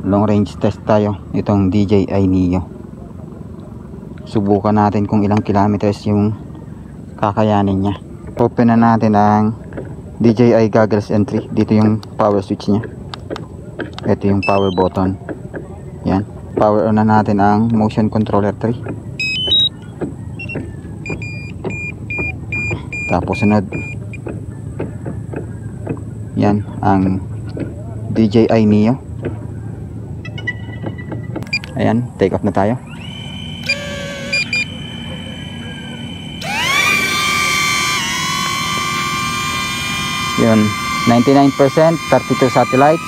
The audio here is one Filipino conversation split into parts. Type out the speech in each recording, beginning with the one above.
long range test tayo itong DJI Neo. Subukan natin kung ilang kilometers yung kakayanin niya. Open na natin ang DJI goggles entry. Dito yung power switch nya, ito yung power button. Yan, power on na natin ang motion controller 3. Tapos sunod, yan ang DJI Neo. Ayan, take off na tayo. Yun, 99%, 32 satellites.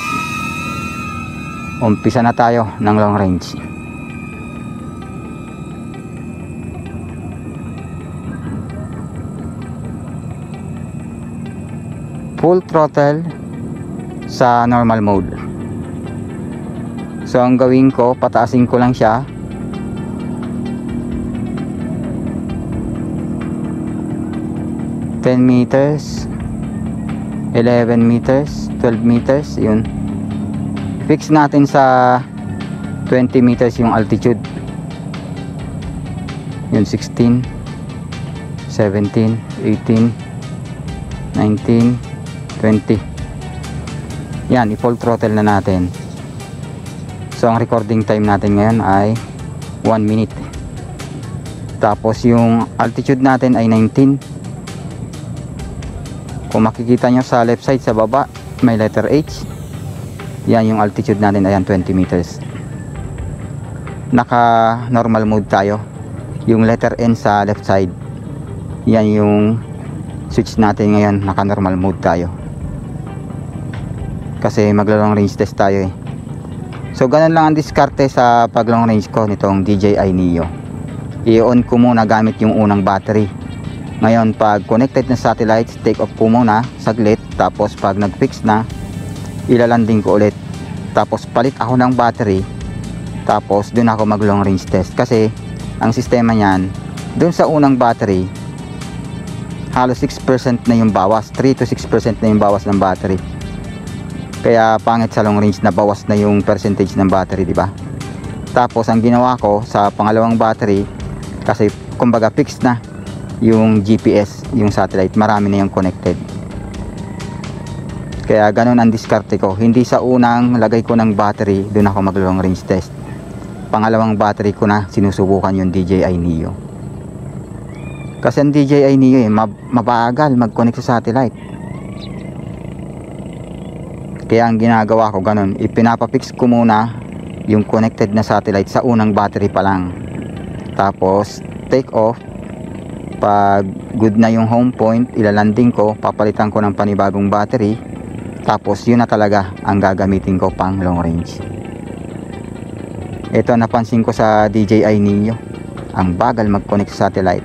Umpisa na tayo ng long range. Full throttle sa normal mode. So ang gawin ko, pataasin ko lang siya. $10 meters, 11 meters, 12 meters, yun. Fix natin sa 20 meters yung altitude. Yun, 16, 17, 18, 19, 20. Yan, i-full throttle na natin. So ang recording time natin ngayon ay 1 minute. Tapos yung altitude natin ay 19. Kung makikita nyo sa left side sa baba, may letter H. Yan yung altitude natin, ayan, 20 meters. Naka normal mode tayo. Yung letter N sa left side, yan yung switch natin ngayon, naka normal mode tayo. Kasi magla-long range test tayo eh. So ganun lang ang diskarte sa pag long range ko nitong DJI Neo. I-on ko muna gamit yung unang battery. Ngayon pag connected na satellites, take off ko muna saglit. Tapos pag nag-fix na, ilalanding ko ulit. Tapos palit ako ng battery. Tapos dun ako mag long range test. Kasi ang sistema niyan, dun sa unang battery, halos 6% na yung bawas. 3 to 6% na yung bawas ng battery. Kaya pangit sa long range na bawas na yung percentage ng battery, di ba? Tapos ang ginawa ko sa pangalawang battery, kasi kumbaga fixed na yung GPS, yung satellite, marami na yung connected. Kaya ganun ang diskarte ko. Hindi sa unang lagay ko ng battery, doon ako mag long range test. Pangalawang battery ko na sinusubukan yung DJI Neo. Kasi ang DJI Neo mabagal mag-connect sa satellite. Kaya ang ginagawa ko ganun, ipinapafix ko muna yung connected na satellite sa unang battery pa lang. Tapos take off. Pag good na yung home point, ilalanding ko, papalitan ko ng panibagong battery. Tapos yun na talaga ang gagamitin ko pang long range. Ito napansin ko sa DJI Neo, ang bagal mag-connect sa satellite.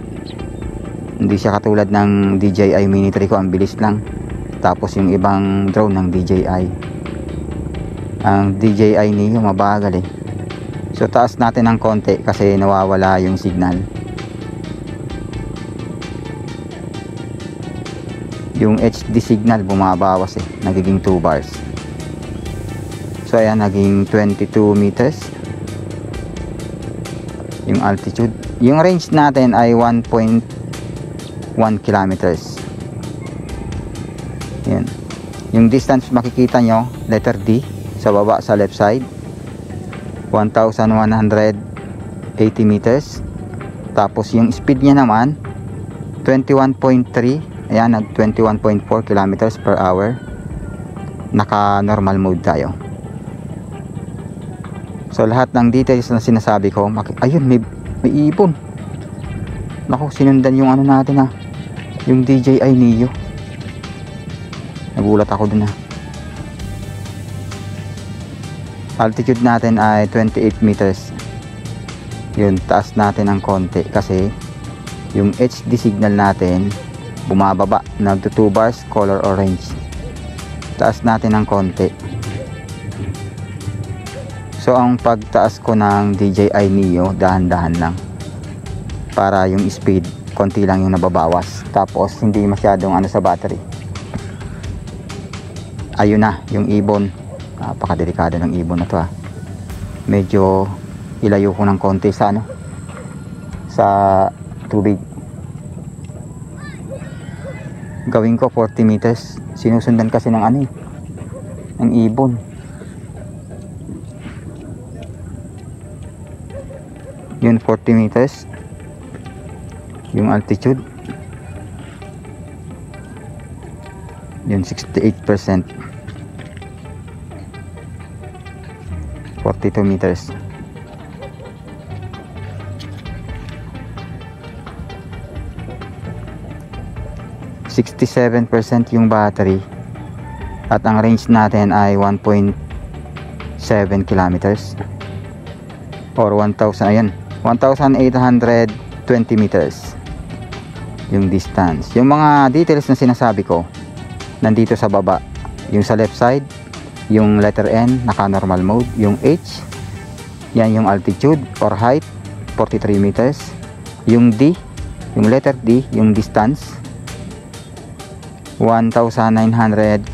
Hindi siya katulad ng DJI Mini 3 ko, ang bilis lang. Tapos yung ibang drone ng DJI, ang DJI Neo mabagal eh. So taas natin ng konti kasi nawawala yung signal. Yung HD signal bumabawas eh, nagiging 2 bars. So ayan, naging 22 meters yung altitude. Yung range natin ay 1.1 kilometers. Yan. Yung distance makikita nyo, letter D sa baba sa left side, 1,180 meters. Tapos yung speed nya naman 21.3. Ayan, nag 21.4 kilometers per hour. Naka normal mode tayo. So lahat ng details na sinasabi ko, ayun, may ibon. Naku, sinundan yung ano natin ha, yung DJI Neo. Nagulat ako dun ha. Altitude natin ay 28 meters. Yun, taas natin ng konti kasi yung HD signal natin bumababa, nag 2 bars, color orange. Taas natin ng konti. So ang pagtaas ko ng DJI Neo, dahan-dahan lang, para yung speed konti lang yung nababawas. Tapos hindi masyadong ano sa battery. Ayun na yung ibon, napakadelikado ng ibon na to ha. medyo ilayo ko ng konti sa ano, sa tubig. Gawin ko 40 meters. Sinusundan kasi ng ano, ng ibon. Yun, 40 meters yung altitude. Yun, 68%. 42 meters. %67% yung battery at ang range natin ay 1.7 kilometers or 1,000, ayan, 1,820 meters yung distance. Yung mga details na sinasabi ko nandito sa baba. Yung sa left side, yung letter N naka normal mode, yung H yan yung altitude or height 43 meters, yung D, yung letter D, yung distance 1,950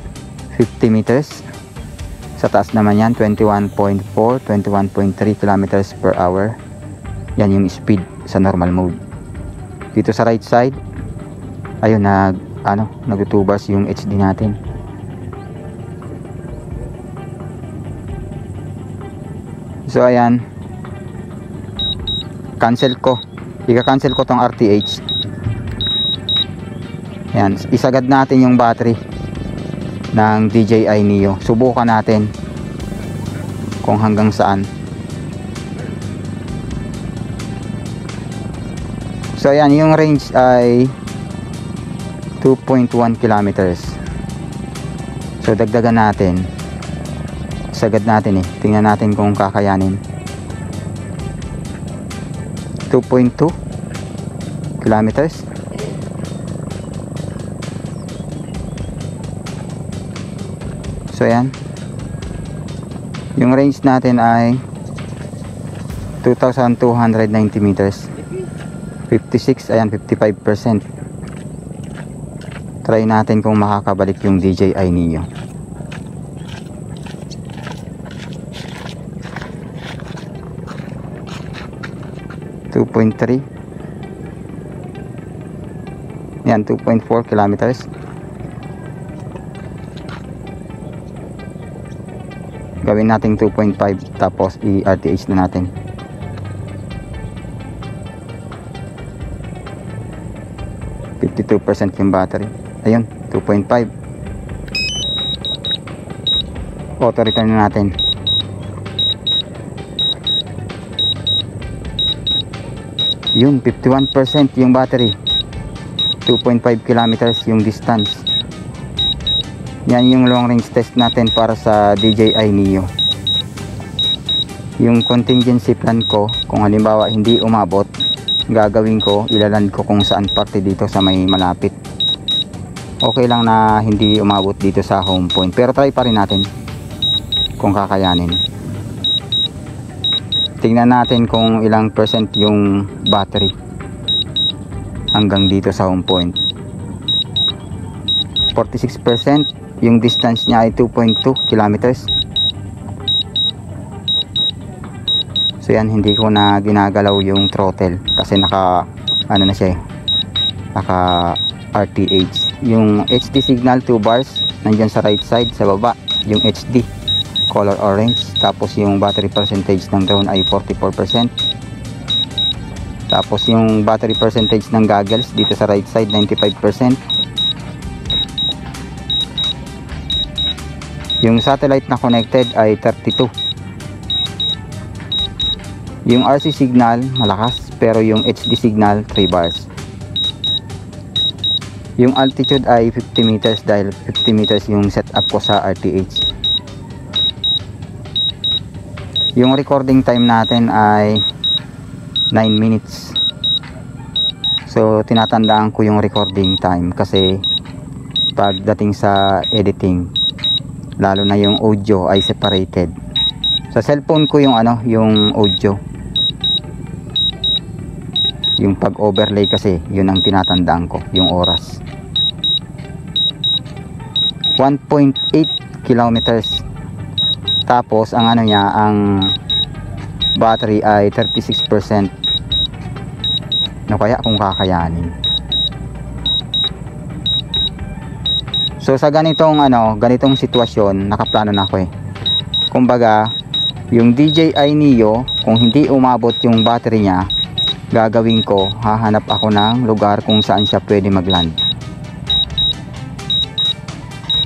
meters. Sa taas naman yan 21.4, 21.3 kilometers per hour. Yan yung speed sa normal mode. Dito sa right side, ayun, nag 2 bars yung HD natin. So ayan, cancel ko, ika-cancel ko tong RTH. Ayan, isagad natin yung battery ng DJI Neo. Subukan natin kung hanggang saan. So ayan, yung range ay 2.1 kilometers. So dagdagan natin, sagad natin tingnan natin kung kakayanin. 2.2 kilometers. So ayan, yung range natin ay 2,290 meters. 56, ayan, 55%. Try natin kung makakabalik yung DJI Neo. (2.3) yan, 2.4 kilometers. Gawin natin 2.5 tapos i-RTH na natin. %52 yung battery. Ayun, 2.5. Auto return na natin. Yun, 51% yung battery. 2.5 kilometers yung distance. Yan yung long range test natin para sa DJI Neo. Yung contingency plan ko, kung halimbawa hindi umabot, gagawin ko, ilaland ko kung saan parte dito sa may malapit. Okay lang na hindi umabot dito sa home point, pero try pa rin natin kung kakayanin. Tingnan natin kung ilang percent yung battery hanggang dito sa home point. 46%, yung distance niya ay 2.2 kilometers. So yan, hindi ko na ginagalaw yung throttle kasi naka ano na siya, naka RTH. Yung HD signal 2 bars nandyan sa right side sa baba, yung HD color orange. Tapos yung battery percentage ng drone ay 44%. Tapos yung battery percentage ng goggles dito sa right side 95%. Yung satellite na connected ay 32. Yung RC signal malakas, pero yung HD signal 3 bars. Yung altitude ay 50 meters dahil 50 meters yung setup ko sa RTH. Yung recording time natin ay 9 minutes. So tinatandaan ko yung recording time kasi pagdating sa editing, lalo na yung audio ay separated. Sa cellphone ko yung yung audio, yung pag overlay kasi yun ang tinatandaan ko, yung oras. 1.8 kilometers. Tapos ang niya, ang battery ay 36%. Ano kaya kung kakayanin? So sa ganitong ganitong sitwasyon, nakaplano na ako eh. Kumbaga, yung DJI Neo, kung hindi umabot yung battery niya, gagawin ko, hahanap ako ng lugar kung saan siya pwede mag-land.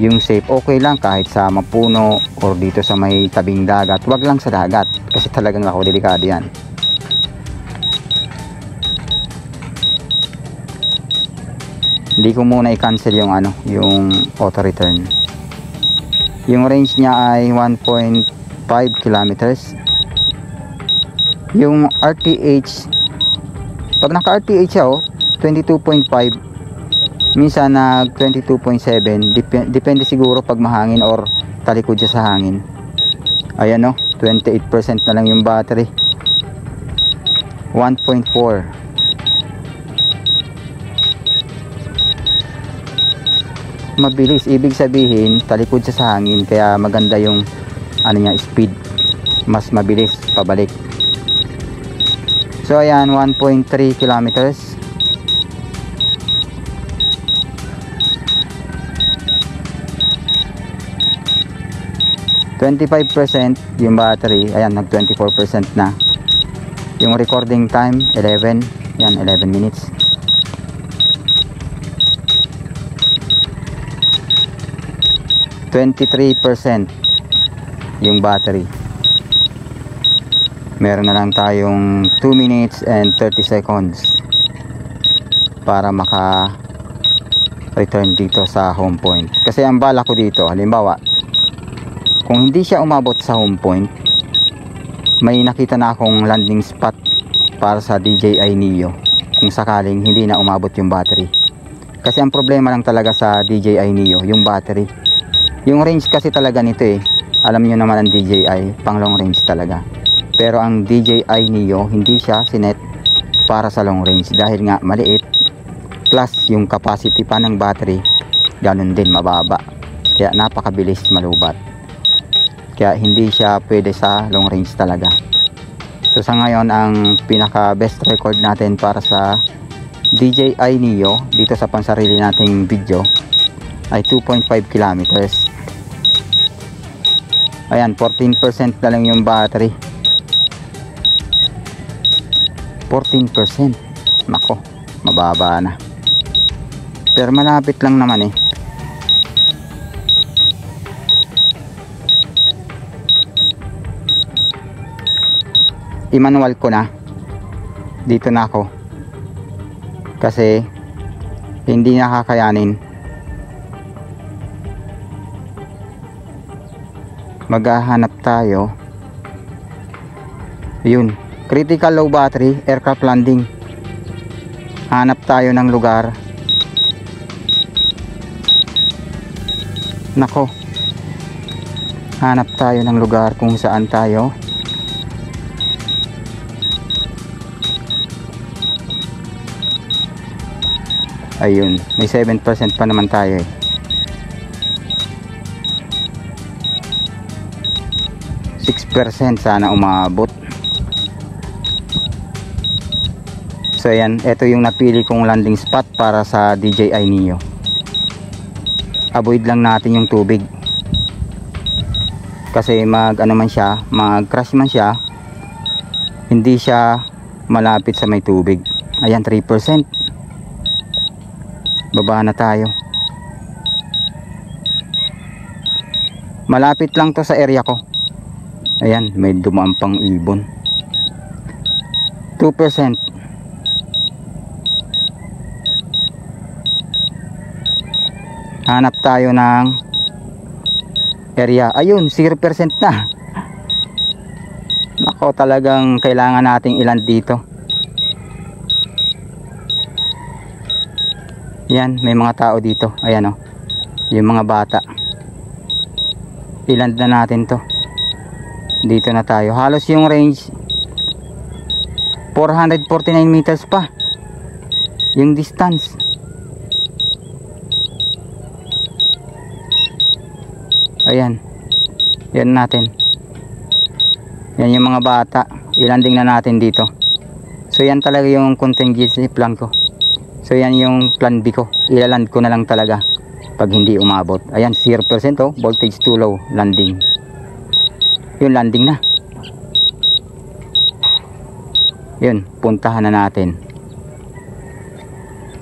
Yung safe, okay lang kahit sa mapuno or dito sa may tabing dagat. Wag lang sa dagat kasi talagang ako delikado yan. Hindi ko muna i-cancel yung yung auto return. Yung range niya ay 1.5 kilometers. Yung RTH, pag naka RTH siya 22.5, minsan nag 22.7, depende siguro pag mahangin or talikod siya sa hangin. Ayan 28% na lang yung battery. 1.4. Mabilis, ibig sabihin talikod siya sa hangin, kaya maganda yung niya, speed, mas mabilis pabalik. So ayan, 1.3 kilometers. %, yung battery, ayan, nag 24% na. Yung recording time 11, yan, 11 minutes. %, yung battery. Meron na lang tayong 2 minutes and 30 seconds para maka return dito sa home point. Kasi ang bala ko dito, halimbawa kung hindi siya umabot sa home point, may nakita na akong landing spot para sa DJI Neo kung sakaling hindi na umabot yung battery. Kasi ang problema lang talaga sa DJI Neo, yung battery. Yung range kasi talaga nito alam nyo naman ang DJI, pang long range talaga. Pero ang DJI Neo, hindi siya sinet para sa long range dahil nga maliit, plus yung capacity pa ng battery ganun din, mababa, kaya napakabilis malubat, kaya hindi siya pwede sa long range talaga. So sa ngayon, ang pinaka best record natin para sa DJI Neo dito sa pansarili nating video ay 2.5 kilometers. Ayan, 14% na lang yung battery. 14%. Nako, mababa na. Pero malapit lang naman I-manual ko na. Dito na ako. Kasi hindi nakakayanin. Maghahanap tayo. Yun, critical low battery, aircraft landing. Hanap tayo ng lugar. Nako, hanap tayo ng lugar kung saan tayo ayun, may 7% pa naman tayo 6% sana umabot. So ayan, ito yung napili kong landing spot para sa DJI Neo. Avoid lang natin yung tubig kasi mag crash man siya, hindi siya malapit sa may tubig. Ayan, 3%. Baba na tayo. Malapit lang to sa area ko. Ayan, may dumaan pang ibon. 2%. Hanap tayo ng area. Ayun, 0% na. Nako, talagang kailangan nating iland dito. Yan, may mga tao dito. Ayan yung mga bata. Iland na natin to. Dito na tayo. Halos yung range 449 meters pa yung distance. Ayan, yan natin. Yan yung mga bata. ilanding na natin dito. So yan talaga yung contingency plan ko. So yan yung plan B ko, ilaland ko na lang talaga pag hindi umabot. Ayan 0% oh, voltage too low, landing. Yun, landing na. Yun, puntahan na natin.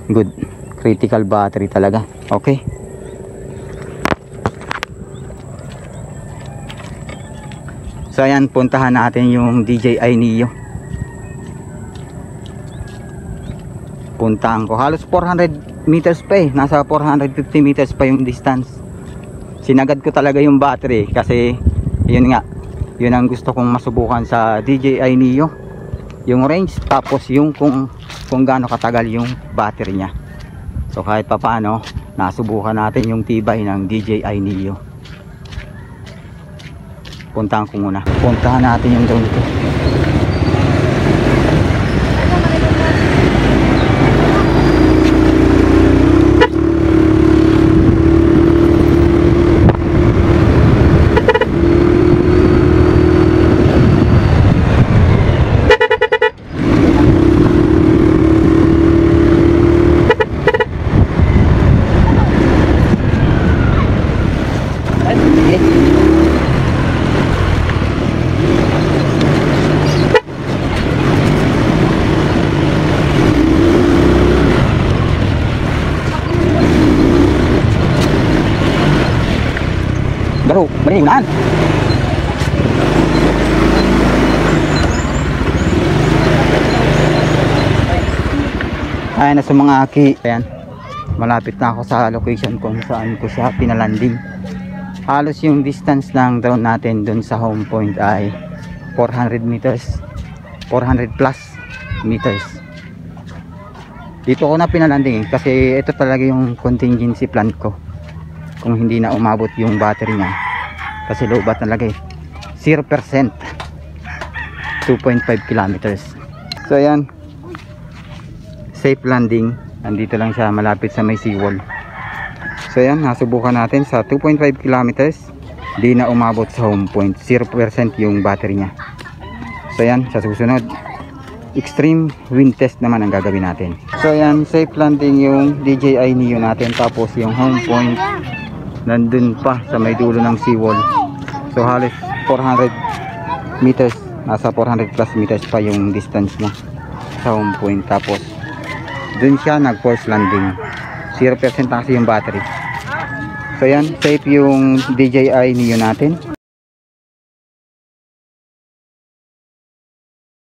Good, critical battery talaga. Okay, so ayan, puntahan natin yung DJI Neo. Puntahan ko, halos 400 meters pa eh, nasa 450 meters pa yung distance. Sinagad ko talaga yung battery kasi yun nga, yun ang gusto kong masubukan sa DJI Neo, yung range, tapos yung kung gaano katagal yung battery nya. So kahit pa paano nasubukan natin yung tibay ng DJI Neo. Puntahan ko muna, puntahan natin yung drone ko. Bro, mali unahan. Ayan na sa mga aki. Ayan, malapit na ako sa location kung saan ko siya pinalanding. Halos yung distance ng drone natin dun sa home point ay 400 meters, 400 plus meters. Dito ko na pinalanding kasi ito talaga yung contingency plan ko kung hindi na umabot yung battery niya, kasi low bat talaga eh, 0%, 2.5 kilometers. So ayan, safe landing. Nandito lang siya malapit sa may seawall. So ayan, nasubukan natin sa 2.5 kilometers, di na umabot sa home point, 0% yung battery niya. So ayan, sa susunod extreme wind test naman ang gagawin natin. So ayan, safe landing yung DJI Neo natin, tapos yung home point nandun pa sa may dulo ng seawall. So halos 400 meters, nasa 400 plus meters pa yung distance mo sa home point, tapos dun siya nag force landing, 0% na kasi yung battery. So yan, safe yung DJI Neo natin.